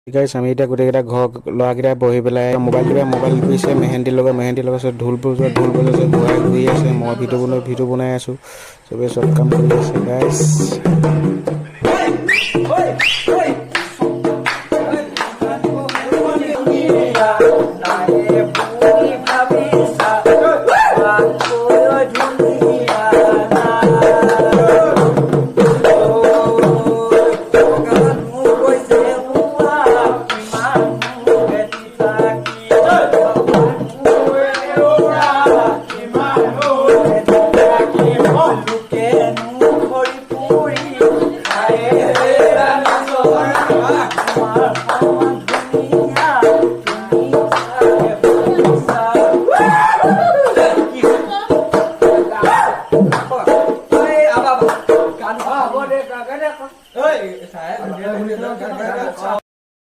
গাইছ আমি এতিয়া গোটেইকেইটা ঘৰ ল'ৰাকেইটা বহি পেলাই মোবাইল কৰিছে মেহেন্দি লগাইছে ঢোল বজাইছে ঘূৰি আছে মই ভিডিঅ' বনাই আছোঁ চবেই চব কাম কৰি আছে গাইছ